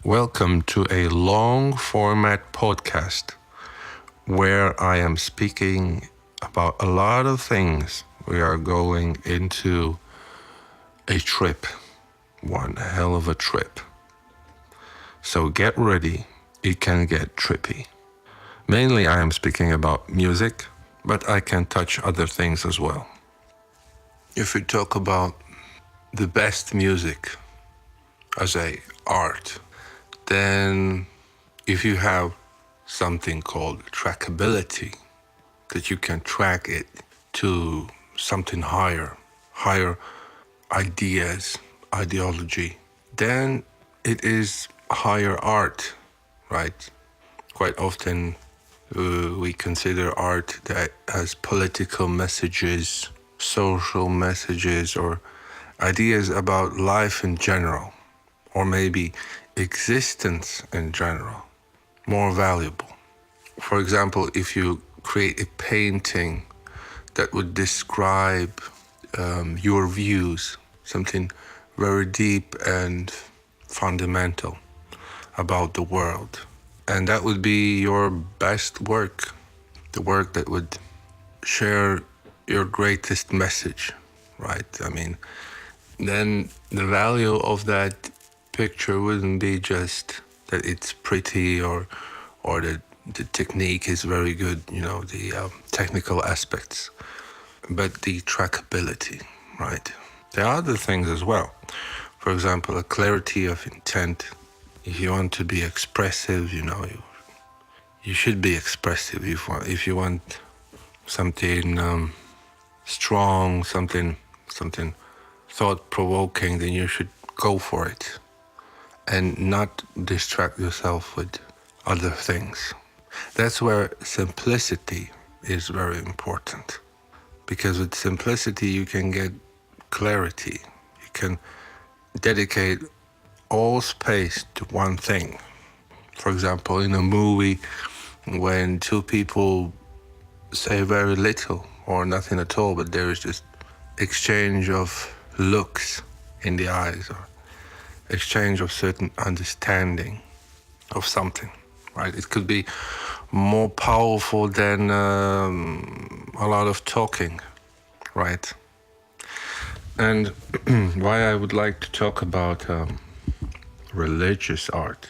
Welcome to a long format podcast where I am speaking about a lot of things. We are going into a trip, one hell of a trip. So get ready, it can get trippy. Mainly I am speaking about music, but I can touch other things as well. If we talk about the best music as a art, then if you have something called trackability, that you can track it to something higher ideas, ideology, then it is higher art, right? Quite often we consider art that has political messages, social messages, or ideas about life in general, or maybe existence in general, more valuable. For example, if you create a painting that would describe your views, something very deep and fundamental about the world, and that would be your best work, the work that would share your greatest message, right? I mean, then the value of that picture wouldn't be just that it's pretty or that the technique is very good, the technical aspects, but the trackability, right? There are other things as well. For example, a clarity of intent. If you want to be expressive, you should be expressive. If you want something strong, something thought-provoking, then you should go for it and not distract yourself with other things. That's where simplicity is very important, because with simplicity you can get clarity. You can dedicate all space to one thing. For example, in a movie, when two people say very little or nothing at all, but there is just exchange of looks in the eyes, or exchange of certain understanding of something, right? It could be more powerful than a lot of talking, right? And why I would like to talk about religious art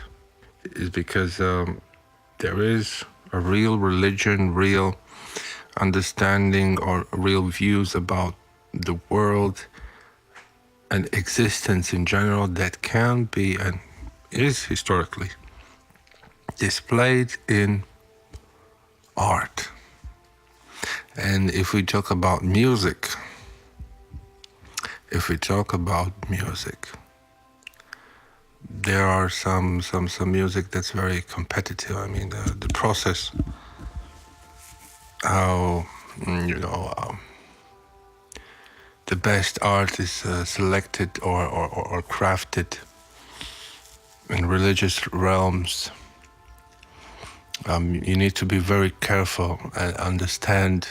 is because there is a real religion, real understanding, or real views about the world and existence in general that can be and is historically displayed in art. And if we talk about music, there are some music that's very competitive. I mean, the process, how the best art is selected or crafted in religious realms. You need to be very careful and understand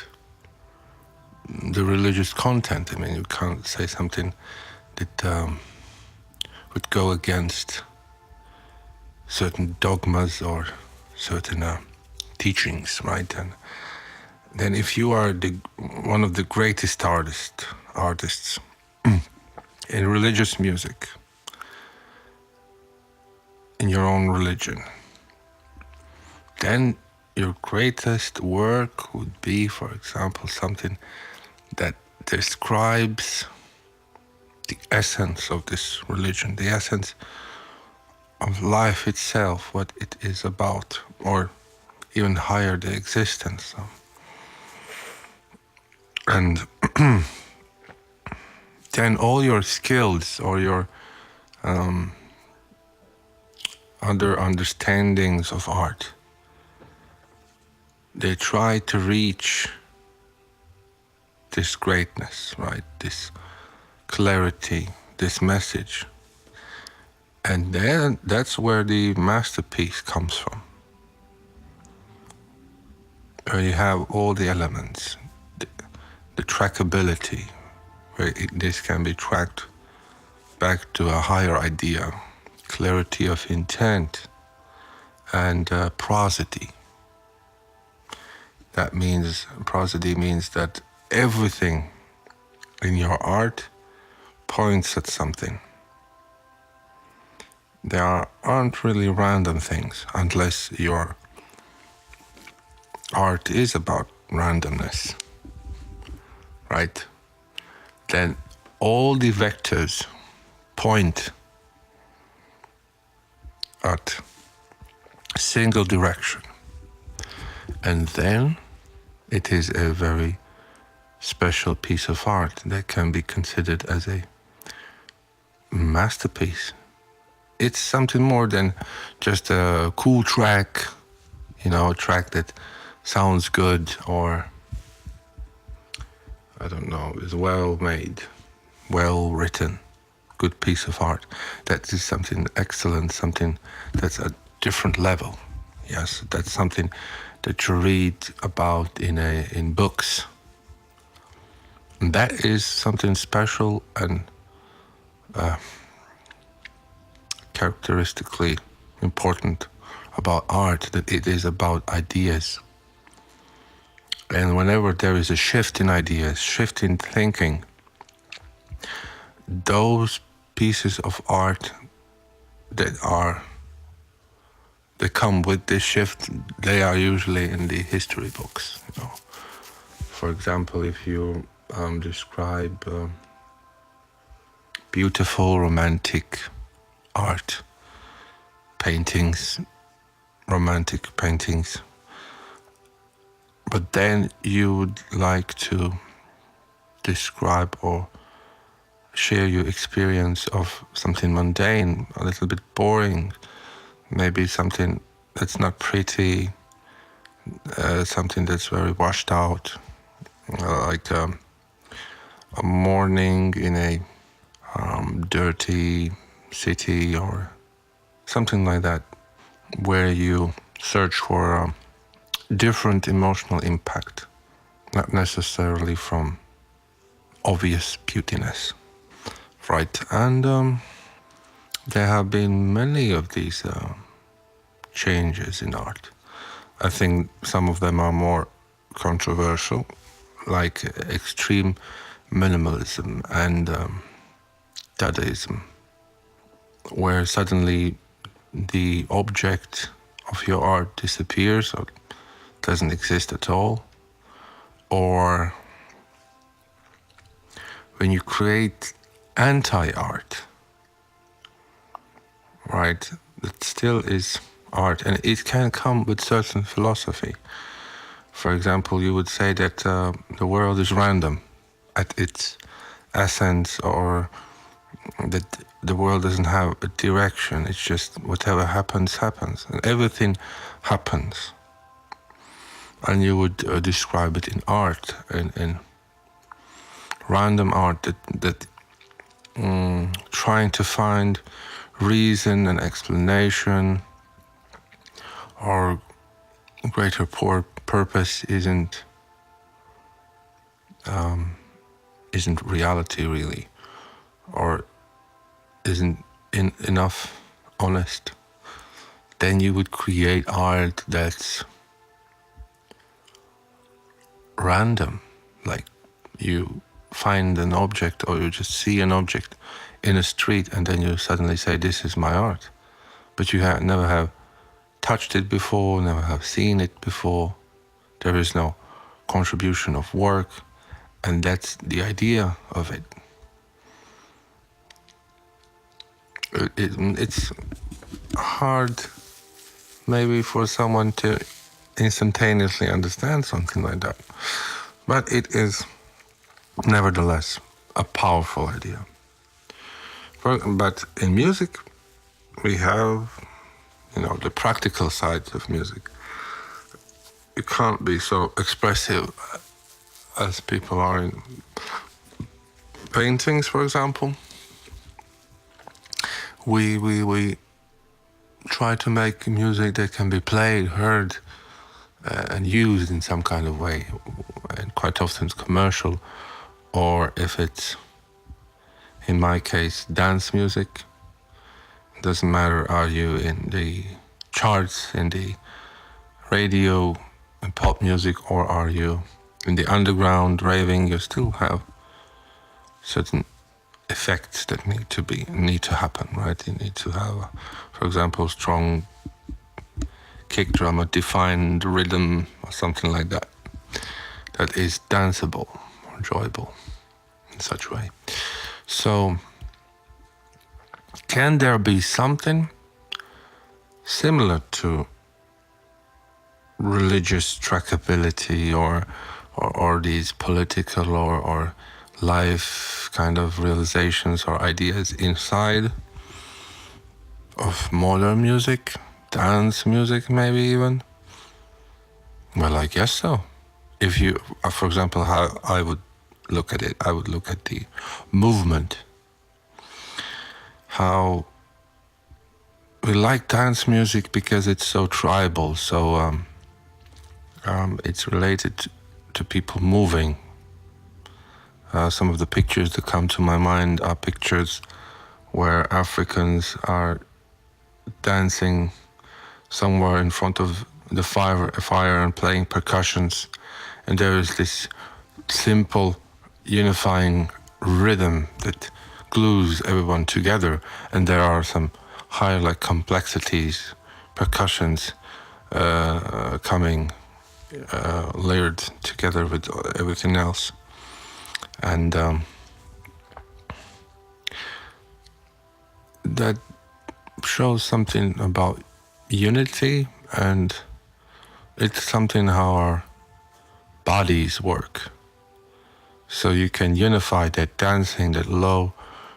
the religious content. I mean, you can't say something that would go against certain dogmas or certain teachings, right? And then if you are one of the greatest artists in religious music, in your own religion, then your greatest work would be, for example, something that describes the essence of this religion, the essence of life itself, what it is about, or even higher, the existence. And then all your skills or your other understandings of art, they try to reach this greatness, right? This clarity, this message. And then that's where the masterpiece comes from. Where you have all the elements, the trackability, where this can be tracked back to a higher idea, clarity of intent, and prosody. Prosody means that everything in your art points at something. There aren't really random things, unless your art is about randomness, right? Then all the vectors point at a single direction. And then it is a very special piece of art that can be considered as a masterpiece. It's something more than just a cool track, a track that sounds good or, I don't know, is well made, well written, good piece of art. That is something excellent, something that's a different level. Yes, that's something that you read about in books. And that is something special and characteristically important about art, that it is about ideas. And whenever there is a shift in ideas, shift in thinking, those pieces of art that come with this shift, they are usually in the history books. For example, if you describe beautiful romantic art, paintings, romantic paintings, but then you would like to describe or share your experience of something mundane, a little bit boring, maybe something that's not pretty, something that's very washed out, like a morning in a dirty city or something like that, where you search for a different emotional impact, not necessarily from obvious beautiness, right? And there have been many of these changes in art. I think some of them are more controversial, like extreme minimalism and Dadaism, where suddenly the object of your art disappears or doesn't exist at all, or when you create anti-art, right, that still is art, and it can come with certain philosophy. For example, you would say that the world is random at its essence, or that the world doesn't have a direction. It's just whatever happens, happens. And everything happens. And you would describe it in art, in random art, that trying to find reason and explanation or greater purpose isn't reality really, or isn't enough honest. Then you would create art that's random, like you find an object or you just see an object in a street and then you suddenly say, this is my art, but you never have touched it before, never have seen it before. There is no contribution of work, and that's the idea of it. It's hard maybe for someone to instantaneously understand something like that, but it is nevertheless a powerful idea. But in music, we have, the practical side of music. You can't be so expressive as people are in paintings, for example. We try to make music that can be played, heard, and used in some kind of way, and quite often it's commercial, or if it's, in my case, dance music, Doesn't matter, are you in the charts, in the radio and pop music, or are you in the underground raving? You still have certain effects that need to happen, right? You need to have, for example, strong kick drum, a defined rhythm, or something like that, that is danceable or enjoyable in such a way. So, can there be something similar to religious trackability or these political or life kind of realizations or ideas inside of modern music, dance music maybe even? Well, I guess so. If you, for example, how I would look at it, I would look at the movement. How we like dance music because it's so tribal, so it's related to people moving. Some of the pictures that come to my mind are pictures where Africans are dancing somewhere in front of the fire and playing percussions, and there is this simple unifying rhythm that glues everyone together, and there are some higher like complexities, percussions coming layered together with everything else, and that shows something about unity, and it's something how our bodies work. So you can unify that dancing, that low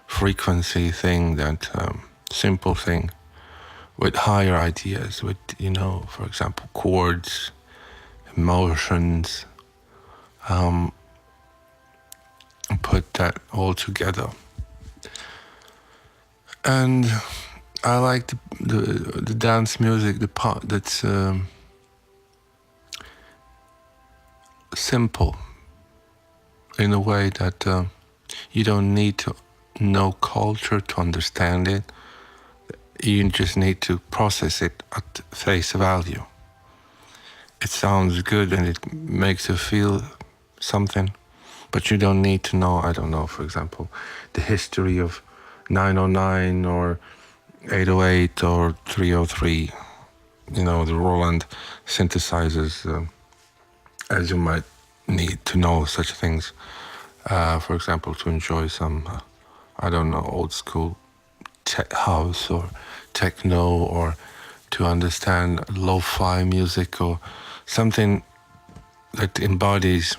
frequency thing, that simple thing, with higher ideas, with, for example, chords, emotions, put that all together. And I like the dance music, the part that's simple, in a way that you don't need to know culture to understand it. You just need to process it at face value. It sounds good and it makes you feel something, but you don't need to know, I don't know, for example, the history of 909 or 808 or 303, the Roland synthesizers, as you might need to know such things. For example, to enjoy some, old school tech house or techno, or to understand lo-fi music or something that embodies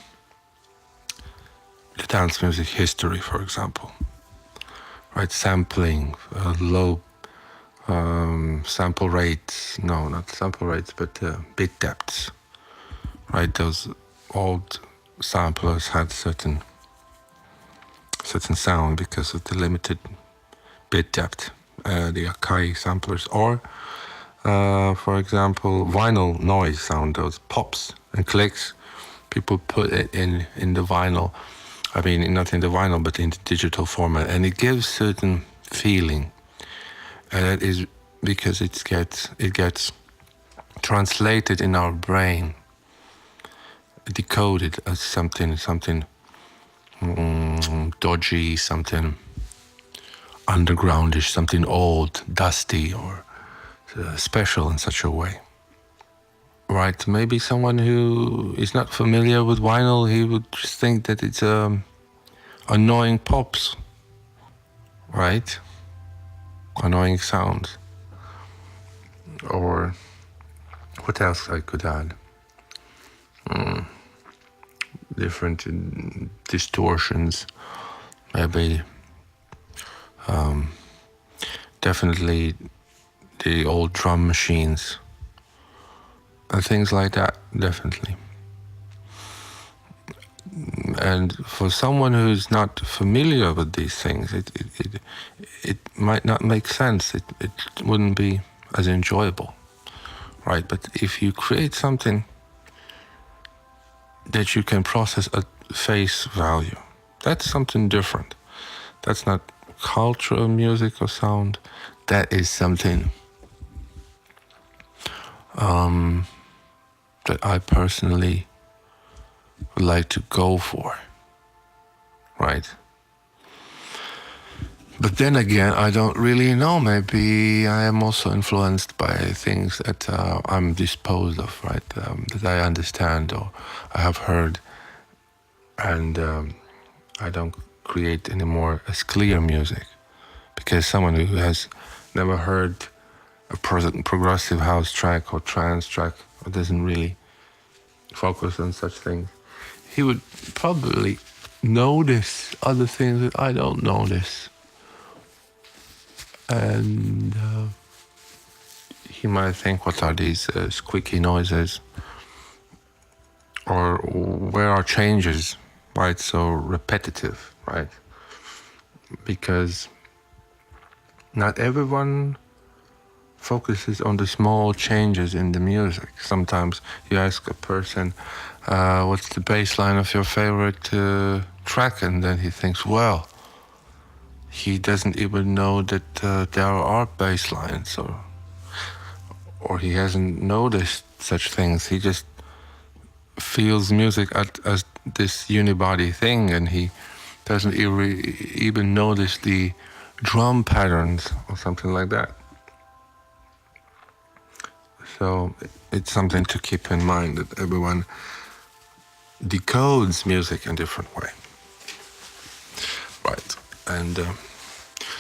the dance music history, for example. Right, sampling, low sample rates, no, not sample rates, but bit depths. Right, those old samplers had certain sound because of the limited bit depth, the Akai samplers, or for example, vinyl noise sound, those pops and clicks. People put it in the vinyl. I mean, not in the vinyl, but in the digital format, and it gives certain feeling, and that is because it gets translated in our brain, decoded as something dodgy, something undergroundish, something old, dusty, or special in such a way. Right, maybe someone who is not familiar with vinyl, he would just think that it's annoying pops, right? Annoying sounds. Or what else I could add? Different distortions, maybe. Definitely the old drum machines and things like that, definitely. And for someone who's not familiar with these things, it might not make sense. It wouldn't be as enjoyable, right? But if you create something that you can process at face value, that's something different. That's not cultural music or sound. that is something that I personally would like to go for, right? But then again, I don't really know. Maybe I am also influenced by things that I'm disposed of, right? That I understand or I have heard, and I don't create anymore as clear music, because someone who has never heard a progressive house track or trance track or doesn't really focus on such things, he would probably notice other things that I don't notice. And he might think, what are these squeaky noises? Or where are changes, right? So repetitive, right? Because not everyone focuses on the small changes in the music. Sometimes you ask a person, what's the bass line of your favorite track? And then he thinks, well, he doesn't even know that there are bass lines, or he hasn't noticed such things. He just feels music as this unibody thing, and he doesn't even notice the drum patterns or something like that. So it's something to keep in mind, that everyone decodes music in a different way. Right. And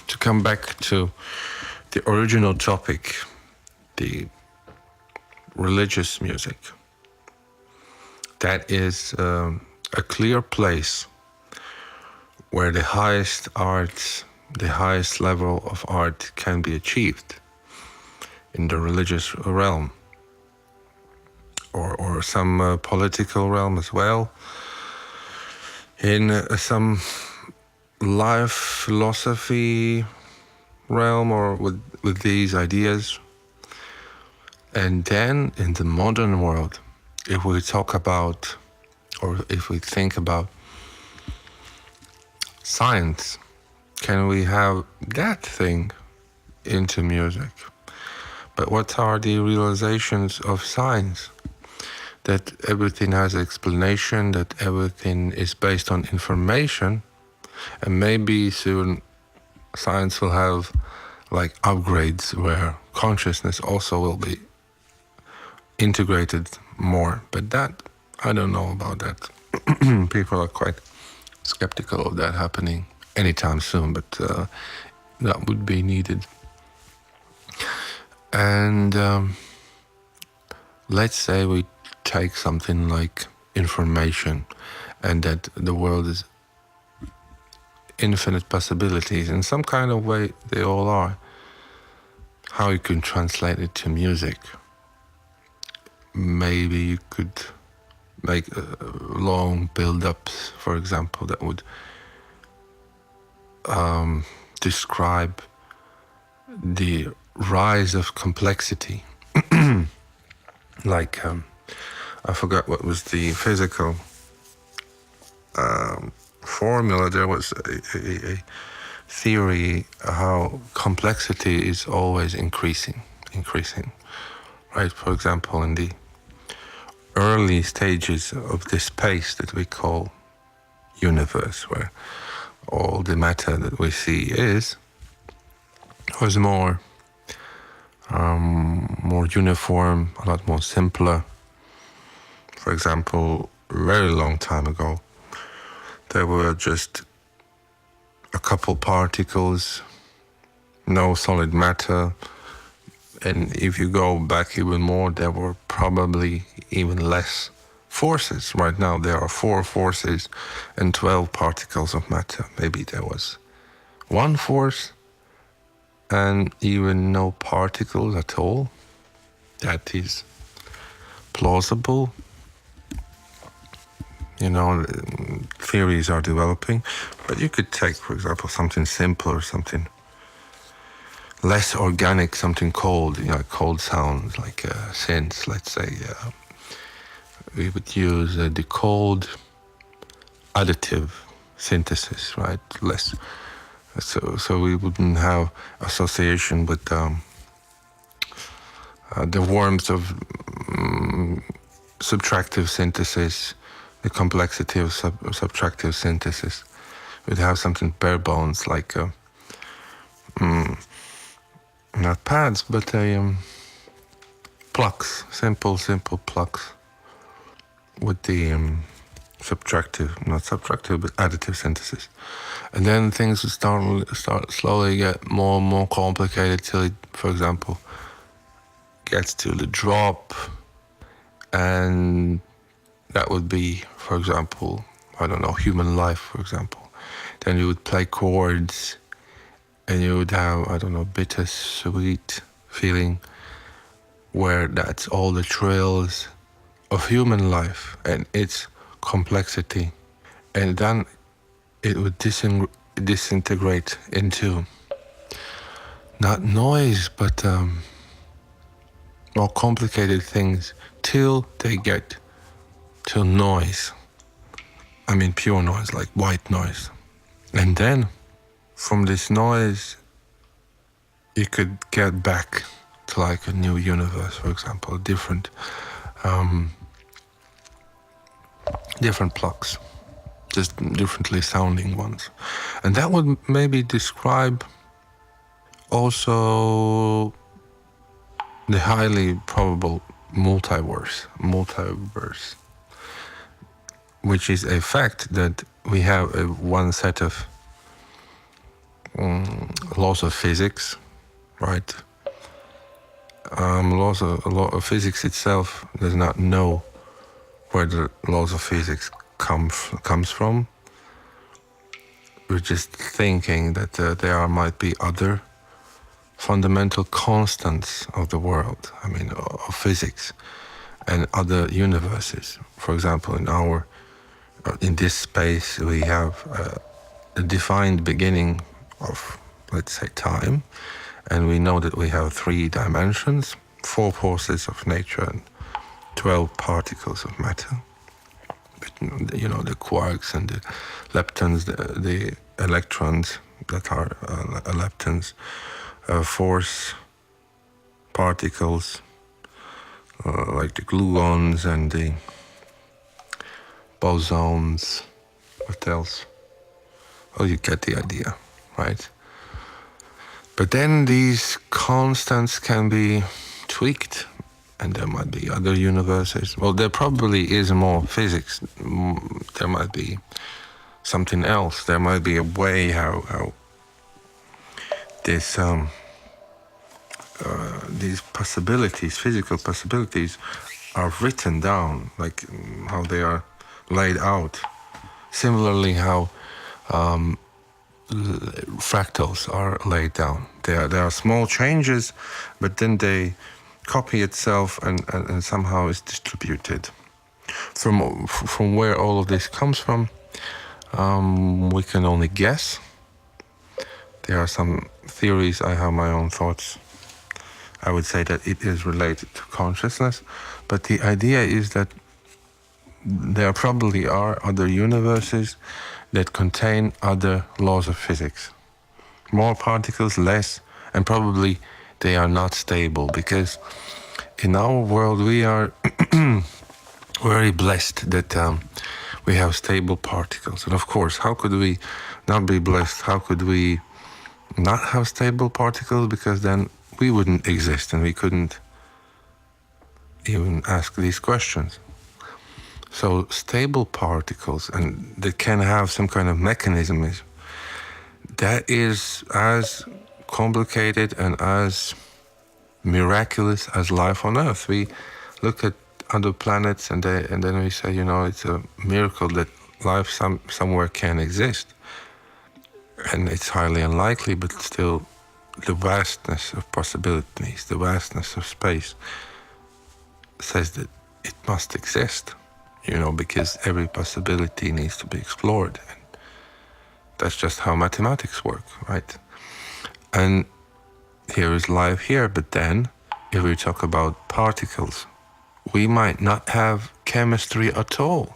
to come back to the original topic, the religious music, that is a clear place where the highest arts, the highest level of art can be achieved in the religious realm, or some political realm as well, in some life philosophy realm, or with these ideas. And then in the modern world, if we talk about, or if we think about science, can we have that thing into music? But what are the realizations of science? That everything has explanation, that everything is based on information, and maybe soon science will have like upgrades where consciousness also will be integrated more. But that, I don't know about that. People are quite skeptical of that happening anytime soon, but that would be needed. And let's say we take something like information, and that the world is infinite possibilities. In some kind of way, they all are. How you can translate it to music? Maybe you could make long build-ups, for example, that would describe the rise of complexity. Like, I forgot what was the physical formula. There was a theory how complexity is always increasing, right? For example, in the early stages of this space that we call universe, where all the matter that we see was more uniform, a lot more simpler. For example, a very long time ago, there were just a couple particles, no solid matter. And if you go back even more, there were probably even less forces. Right now, there are 4 forces and 12 particles of matter. Maybe there was 1 force and even no particles at all. That is plausible. You know, theories are developing. But you could take, for example, something simpler, something less organic, something cold, cold sounds like synths, let's say. We would use the cold additive synthesis, right? Less So we wouldn't have association with the warmth of subtractive synthesis, the complexity of subtractive synthesis. We'd have something bare bones, like not pads, but plugs, simple plugs with the not subtractive, but additive synthesis. And then things would start slowly get more and more complicated till it, for example, gets to the drop, and that would be, for example, I don't know, human life, for example. Then you would play chords, and you would have, I don't know, bittersweet feeling, where that's all the trills of human life and its complexity. And then it would disintegrate into not noise, but more complicated things, till they get to noise. I mean pure noise, like white noise. And then from this noise, you could get back to like a new universe, for example, different plugs, just differently sounding ones. And that would maybe describe also the highly probable multiverse, which is a fact that we have one set of laws of physics, right? Law of physics itself does not know where the laws of physics comes from. We're just thinking that there might be other fundamental constants of the world, I mean, of physics, and other universes. For example, in this space, we have a defined beginning of, let's say, time, and we know that we have 3 dimensions, 4 forces of nature, and 12 particles of matter. But, you know, the quarks and the leptons, the electrons that are leptons, force particles like the gluons and the bosons. What else? Oh, you get the idea, right? But then these constants can be tweaked, and there might be other universes. Well, there probably is more physics. There might be something else. There might be a way how this these possibilities, physical possibilities, are written down, like how they are laid out. Similarly, how fractals are laid down. There are small changes, but then they copy itself and somehow is distributed. From where all of this comes from, we can only guess. There are some theories. I have my own thoughts. I would say that it is related to consciousness, but the idea is that there probably are other universes that contain other laws of physics. More particles, less, and probably they are not stable, because in our world we are very blessed that we have stable particles. And of course, how could we not be blessed? How could we not have stable particles? Because then we wouldn't exist and we couldn't even ask these questions. So stable particles, and that can have some kind of mechanism, that is as complicated and as miraculous as life on Earth. We look at other planets and then we say, you know, it's a miracle that life somewhere can exist. And it's highly unlikely, but still the vastness of possibilities, the vastness of space says that it must exist, you know, because every possibility needs to be explored. And that's just how mathematics work, right? And here is life here, but then if we talk about particles, we might not have chemistry at all.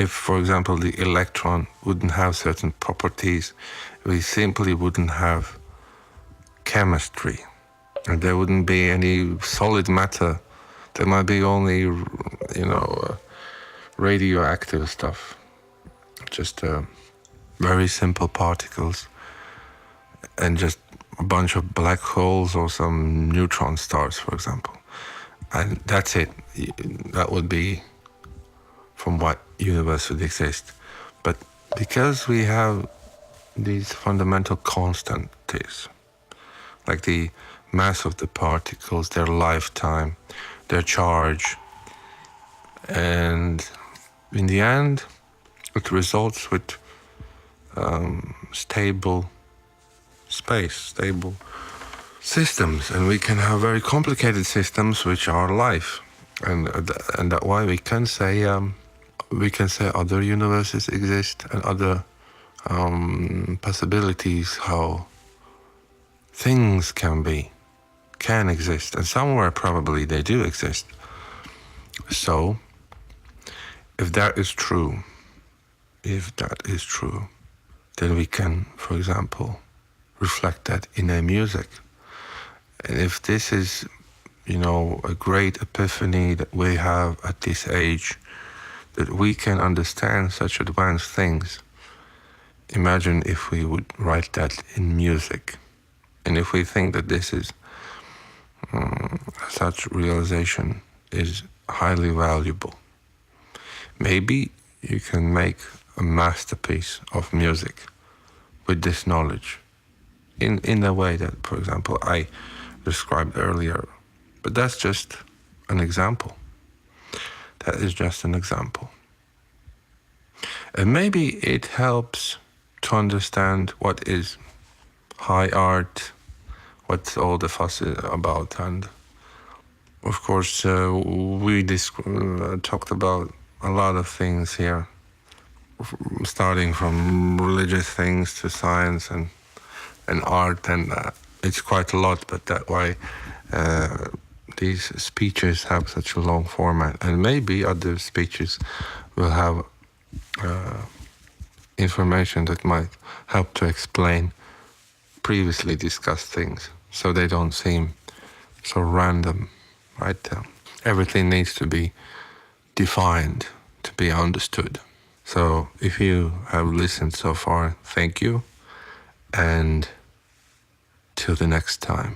if, for example, the electron wouldn't have certain properties, we simply wouldn't have chemistry. And there wouldn't be any solid matter. There might be only, radioactive stuff. Just very simple particles. And just a bunch of black holes or some neutron stars, for example. And that's it. That would be from what universe would exist. But because we have these fundamental constancies, like the mass of the particles, their lifetime, their charge, and in the end, it results with stable space, stable systems, and we can have very complicated systems which are life, and that's why we can say other universes exist and other possibilities how things can exist, and somewhere probably they do exist. So if that is true, then we can, for example, reflect that in a music. And if this is, a great epiphany that we have at this age, that we can understand such advanced things, imagine if we would write that in music. And if we think that this is, such realization is highly valuable, maybe you can make a masterpiece of music with this knowledge in the way that, for example, I described earlier. But that's just an example. That is just an example. And maybe it helps to understand what is high art, what's all the fuss about. And of course, we talked about a lot of things here, starting from religious things to science and art, and it's quite a lot, but that why these speeches have such a long format, and maybe other speeches will have information that might help to explain previously discussed things, so they don't seem so random, right? Everything needs to be defined to be understood. So if you have listened so far, thank you, and till the next time.